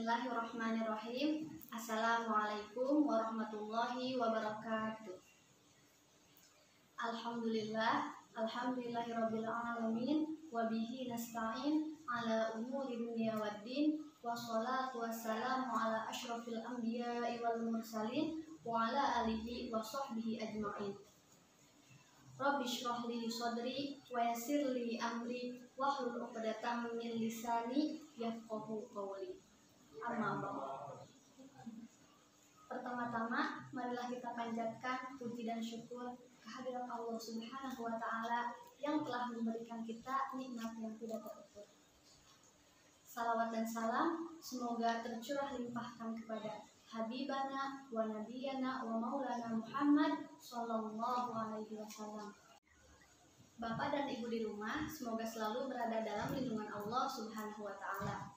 Bismillahirrahmanirrahim. Assalamualaikum warahmatullahi wabarakatuh. Alhamdulillahirabbil alamin wa bihi nasta'in ala umuri dunya waddin wassalatu wassalamu ala asyrafil anbiya'i wal mursalin wa ala alihi wa sahbihi ajma'in. Rabbi shrah li sadri wa yassir li amri wahlul 'uqdatam min lisani yafqahu qawli. Amma ba'd. Pertama-tama marilah kita panjatkan puji dan syukur kehadirat Allah Subhanahu wa taala yang telah memberikan kita nikmat yang tidak terukur. Salawat dan salam semoga tercurah limpahkan kepada Habibana wa Nabiyana wa Maulana Muhammad sallallahu alaihi wasallam. Bapak dan Ibu di rumah semoga selalu berada dalam lindungan Allah Subhanahu wa taala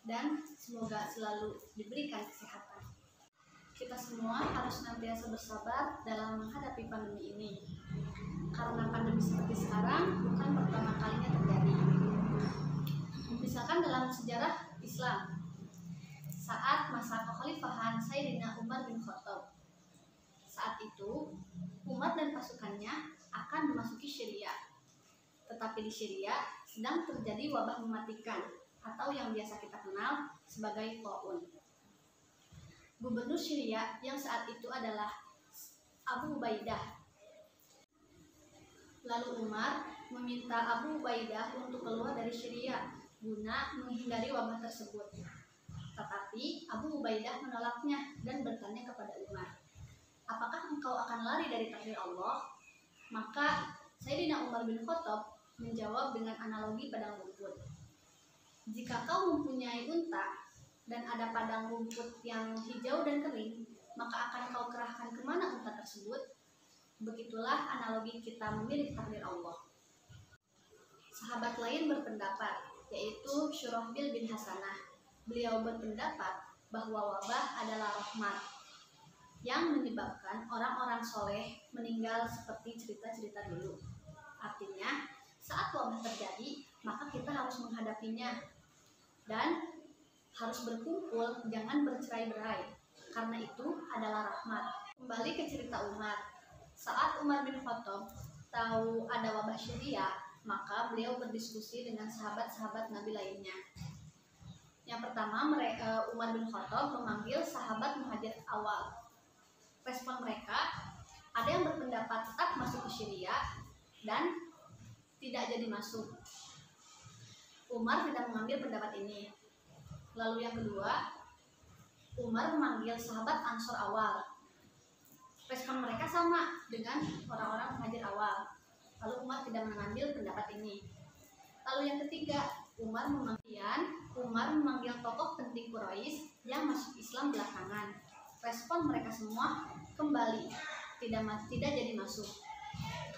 dan semoga selalu diberikan kesehatan. Kita semua harus senantiasa bersabar dalam menghadapi pandemi ini. Karena pandemi seperti sekarang bukan pertama kalinya terjadi. Misalkan dalam sejarah Islam, saat masa kekhalifahan Sayyidina Umar bin Khattab. Saat itu, Umar dan pasukannya akan memasuki Syria. Tetapi di Syria sedang terjadi wabah mematikan atau yang biasa kita kenal sebagai Ta'un. Gubernur Syria yang saat itu adalah Abu Ubaidah. Lalu Umar meminta Abu Ubaidah untuk keluar dari Syria guna menghindari wabah tersebut. Tetapi Abu Ubaidah menolaknya dan bertanya kepada Umar, "Apakah engkau akan lari dari takdir Allah?" Maka Sayyidina Umar bin Khattab menjawab dengan analogi padang rumput. "Jika kau mempunyai unta dan ada padang rumput yang hijau dan kering, maka akan kau kerahkan kemana unta tersebut?" Begitulah analogi kita memilih takdir Allah. Sahabat lain berpendapat, yaitu Syurahbil bin Hasanah. Beliau berpendapat bahwa wabah adalah rahmat yang menyebabkan orang-orang soleh meninggal seperti cerita-cerita dulu. Artinya, saat wabah terjadi, maka kita harus menghadapinya dan harus berkumpul, jangan bercerai-berai, karena itu adalah rahmat. Kembali ke cerita Umar. Saat Umar bin Khattab tahu ada wabah Syria, maka beliau berdiskusi dengan sahabat-sahabat Nabi lainnya. Yang pertama, Umar bin Khattab memanggil sahabat muhajir awal. Respon mereka, ada yang berpendapat tetap masuk ke Syria dan tidak jadi masuk. Umar tidak mengambil pendapat ini. Lalu yang kedua, Umar memanggil sahabat Ansor awal. Respon mereka sama dengan orang-orang muhajir awal. Lalu Umar tidak mengambil pendapat ini. Lalu yang ketiga, Umar memanggil tokoh penting Quraisy yang masuk Islam belakangan. Respon mereka semua kembali tidak jadi masuk.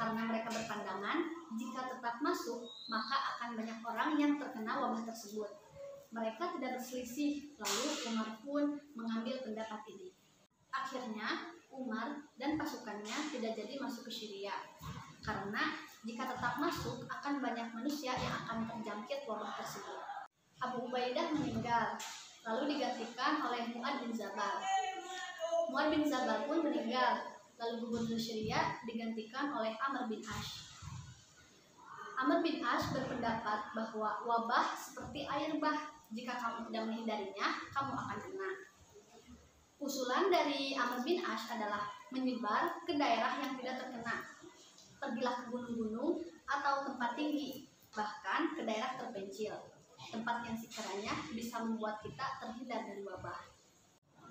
Karena mereka berpandangan jika tetap masuk, maka akan banyak orang yang terkena wabah tersebut. Mereka tidak berselisih, lalu Umar pun mengambil pendapat ini. Akhirnya, Umar dan pasukannya tidak jadi masuk ke Syria. Karena jika tetap masuk, akan banyak manusia yang akan terjangkit wabah tersebut. Abu Ubaidah meninggal, lalu digantikan oleh Mu'ad bin Jabal. Mu'ad bin Jabal pun meninggal, lalu gubernur Syria digantikan oleh Amr bin Ash. Amr bin Ash berpendapat bahwa wabah seperti air bah, jika kamu tidak menghindarinya, kamu akan kena. Usulan dari Amr bin Ash adalah menyebar ke daerah yang tidak terkena. Pergilah ke gunung-gunung atau tempat tinggi, bahkan ke daerah terpencil, tempat yang sekiranya bisa membuat kita terhindar dari wabah.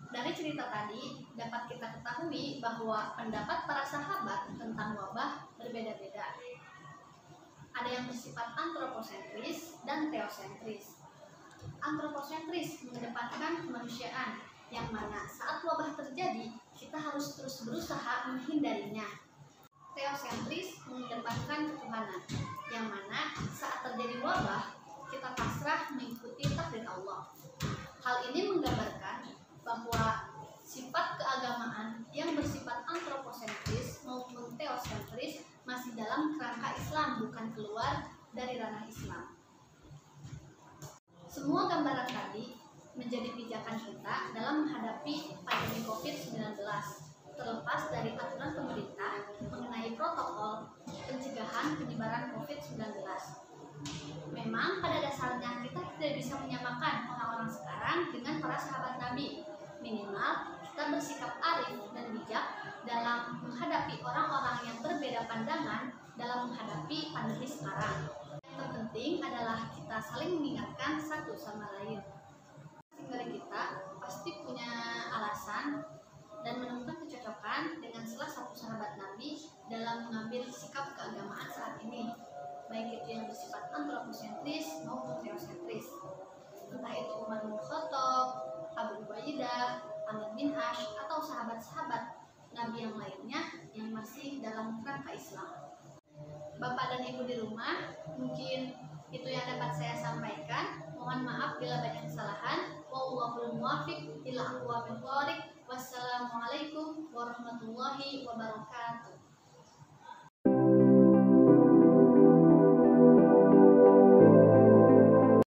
Dari cerita tadi dapat kita ketahui bahwa pendapat para sahabat tentang wabah berbeda-beda. Ada yang bersifat antroposentris dan teosentris. Antroposentris mengedepankan kemanusiaan, yang mana saat wabah terjadi kita harus terus berusaha menghindarinya. Teosentris mengedepankan ketuhanan, yang mana saat terjadi wabah kita pasrah mengikuti takdir Allah. Hal ini menggambarkan bahwa sifat keagamaan yang bersifat antroposentris maupun teosentris masih dalam kerangka Islam, bukan keluar dari ranah Islam. Semua gambaran tadi menjadi pijakan kita dalam menghadapi pandemi COVID-19, terlepas dari aturan pemerintah mengenai protokol pencegahan penyebaran COVID-19. Memang pada dasarnya kita tidak bisa menyamakan orang-orang sekarang dengan para sahabat Nabi. Minimal kita bersikap arif dan bijak dalam menghadapi orang-orang yang berbeda pandangan dalam menghadapi pandemi sekarang. Yang terpenting adalah kita saling mengingatkan satu sama lain. Masing dari kita pasti punya alasan dan menemukan kecocokan dengan salah satu sahabat Nabi dalam mengambil sikap keagamaan saat ini, baik itu yang bersifat antroposentris maupun teosentris. Entah itu Umar bin Khattab, Abu Ubaidah, Amr bin Ash, atau sahabat-sahabat Nabi yang lainnya yang masih dalam kerangka Islam. Bapak dan Ibu di rumah, mungkin itu yang dapat saya sampaikan. Mohon maaf bila banyak kesalahan. Wallahul muwaffiq ila aqwamit thoriq. Wassalamualaikum warahmatullahi wabarakatuh.